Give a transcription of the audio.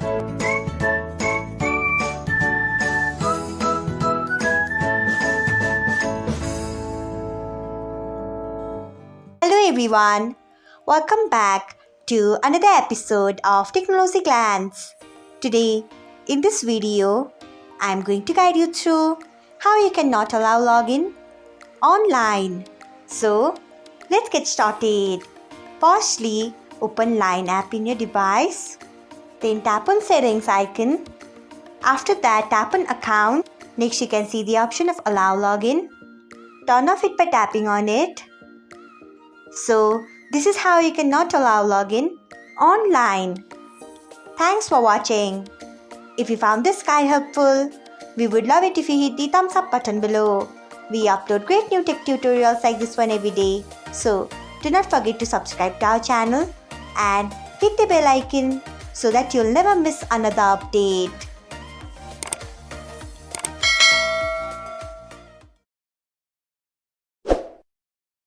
Hello everyone, welcome back to another episode of Technologyglance. Today, in this video, I am going to guide you through how you can not allow login online. So, let's get started. Firstly, open Line app in your device. Then tap on settings icon. After that, tap on account. Next, you can see the option of allow login. Turn off it by tapping on it. So, this is how you cannot allow login online. Thanks for watching. If you found this guide helpful, we would love it if you hit the thumbs up button below. We upload great new tech tutorials like this one every day. So, do not forget to subscribe to our channel and hit the bell icon so that you'll never miss another update.